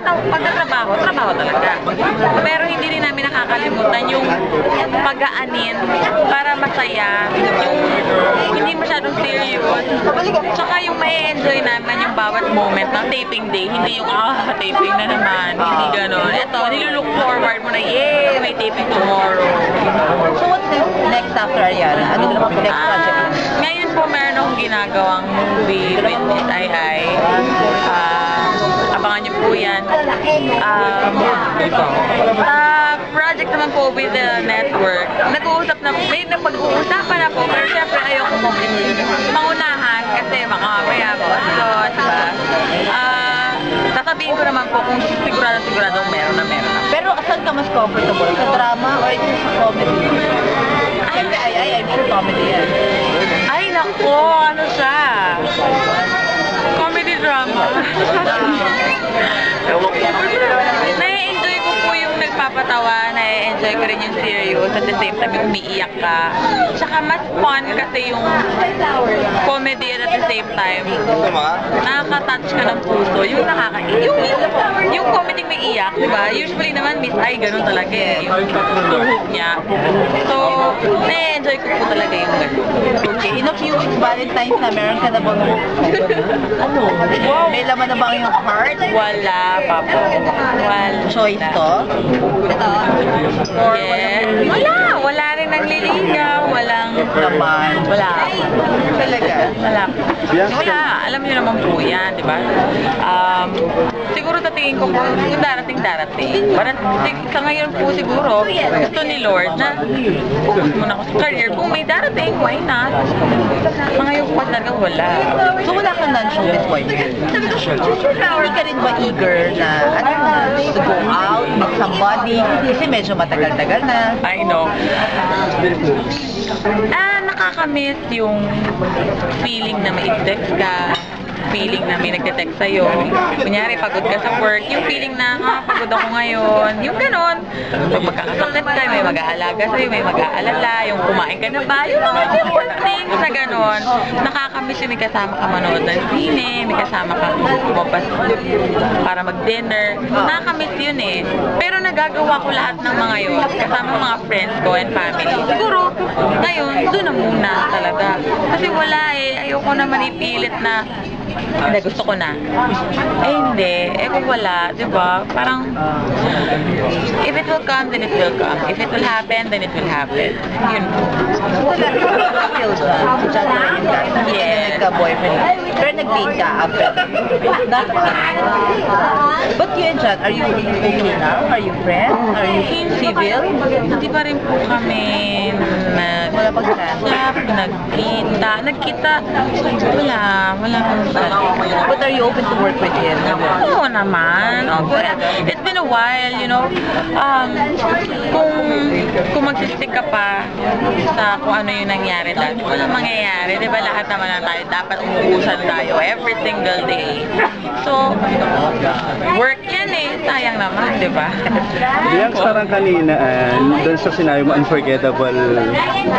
pagtatrabaho, trabaho talaga. Pero hindi rin namin nakakalimutan yung pag-aanin para masaya, yung hindi masyadong serious. Tsaka yung ma-enjoy naman yung bawat moment ng taping day, hindi yung taping na naman, hindi ganon. Ito, nilulook forward mo na, yay, may taping tomorrow. So what's next after Ariana? Ano naman yung next project? Ngayon po meron akong ginagawang movie with Miss Ai. Abangan niyo po yan. Project naman po with the network. Nag-uusap na, may napag-uusapan na po, pero syempre ayoko po maunahan kasi makamamaya po. So, diba? Sasabihin ko naman po kung siguradong meron na. Pero saan ka mas comfortable? Sa drama or sa comedy? Siyempre, I'm sure comedy yan. Ay, nako, ano siya? Comedy drama. Nai-enjoy ko po yung nagpapatawa, nai-enjoy ko rin yung serious, at the same time yung umiiyak ka. Tsaka mas fun kasi yung comedy at the same time nakaka-touch ka ng puso, yung yung comedy may iyak, di ba? Usually naman Miss Ai ganun talaga eh, yung tuhog niya. So, nai-enjoy ko po talaga yung ganun. Okay, in a few weeks Valentine's na, meron ka na bang may laman na ba yung heart? Wala pa po. Wala. Choice to? Yes. Wala rin nagliligaw. Walang Naman. Wala. Talaga? Wala. Alam niyo naman po yan, di ba? Siguro tatingin ko po kung darating. Parang sa ngayon po siguro, gusto ni Lord na focus muna ako sa career. Kung may darating, why not? Sa ngayon po talaga wala. So wala kang non-showbiz boyfriend? Hindi ka rin ba eager na, to go out, meet somebody? Kasi medyo matagal-tagal na. I know. Nakakamiss yung feeling na may text ka, feeling na may nagte-text sa'yo. Kunyari, pagod ka sa work, yung feeling na, pagod ako ngayon, yung ganon. Pag magkakasakit ka, may mag-aalaga sa'yo, may mag-aalala, yung kumain ka na ba, yung mga important things na ganon. Nakakamiss yung may kasama ka manood ng sine, may kasama ka kumabas para mag-dinner. Nakakamiss yun eh. Pero nagagawa ko lahat ng mga yun, kasama mga friends ko and family. Siguro, ngayon, doon na muna talaga. Kasi wala eh, ayoko naman ipilit na gusto ko na. Hindi. Kung wala, di ba? Parang, if it will come, then it will come. If it will happen, then it will happen. Yun po. Yes. Nagka-boyfriend. Pero nag-date ka after. But you and John, are you okay now? Are you friends? Are you civil? Hindi pa rin po kami Wala pag-usap? Nagkita. Wala kami. But are you open to work with him? Oo naman. It's been a while, you know. Kung magsistick ka pa sa kung ano yung nangyari dati, walang mangyayari. Di ba lahat naman na tayo dapat umuusan tayo every single day. So, work yan eh. Sayang naman, di ba? Diyan parang kanina, doon sa sinabi mo, unforgettable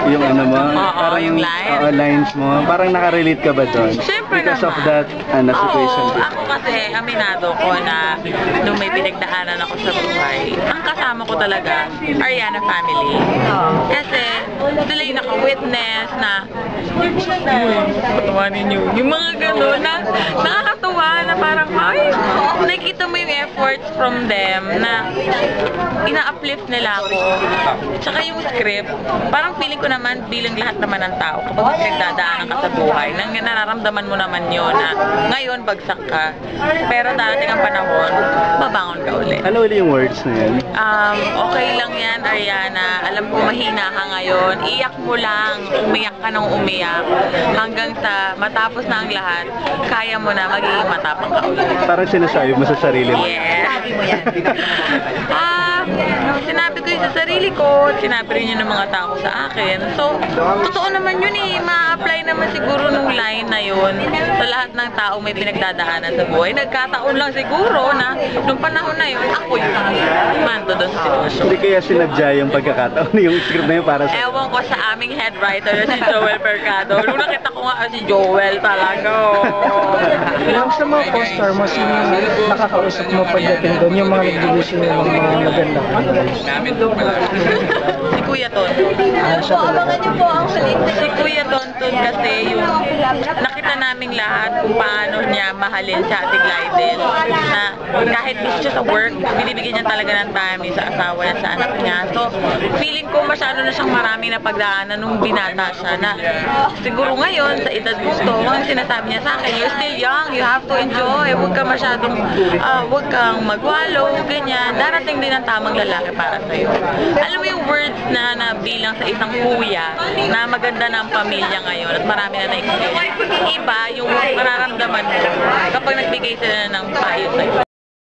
yung ano mo. Oo, yung lines. Lines mo. Parang nakarelate ka ba doon? Siyempre Because naman. of that situation. Oo, ako kasi aminado ko na nung may pinagdaanan ako sa buhay, ang kasama ko talaga, Ariana family. Kasi sila yung naka-witness na patawanin nyo. Yung mga gano'n na nakakatuwa na parang, ay, nakikita mo yung efforts from them na ina-uplift nila ako. Tsaka yung script, parang feeling ko naman bilang lahat naman ng tao kapag nagdadaanan ka sa buhay, nang nararamdaman mo naman yun na ngayon bagsak ka, pero darating ang panahon, babangon ka ulit. Ano ulit yung words na yan? Okay lang yan, Ariana. Alam ko mahina ka ngayon. Iyak mo lang. Umiyak ka nang umiyak. Hanggang sa matapos na ang lahat, kaya mo na magiging matapang ka ulit. Parang sinasabi mo sa sarili mo. Yeah. sinabi ko yun sa sarili ko, sinabi rin yun ng mga tao sa akin. So, totoo naman yun eh. Ma-apply naman siguro nung line na yun sa lahat ng tao may pinagdadaanan sa buhay. Nagkataon lang siguro na nung panahon na yun, ako yun. Mando doon sa sitwasyon. Hindi kaya sinadya yung pagkakataon, yung script na yun para sa... Ewan ko sa aming head writer na si Joel Mercado. Nung nakita ko nga si Joel talaga. Lang sa mga co-star mo, sino yung nakakausap mo pagdating doon, yung mga nag-division ng mga maganda. Si Kuya Ton. Siya talaga. Si Kuya Tonton kasi yung nakita naming lahat kung paano niya mahalin si Ate Glidel. Na kahit busy siya sa work, binibigyan niya talaga ng time sa asawa niya, sa anak niya. So, feeling ko masyado na siyang maraming napagdaanan nung binata siya na siguro ngayon, sa edad mo to, ang sinasabi niya sa akin, you're still young, you have to enjoy, huwag ka masyadong, huwag kang magwalo, ganyan. Darating din ang tamang lalaki para sa'yo. Alam mo yung words na bilang sa isang kuya na maganda ng pamilya ngayon at marami na na-experience. Iba yung mararamdaman mo kapag nagbigay sila ng payo sa'yo.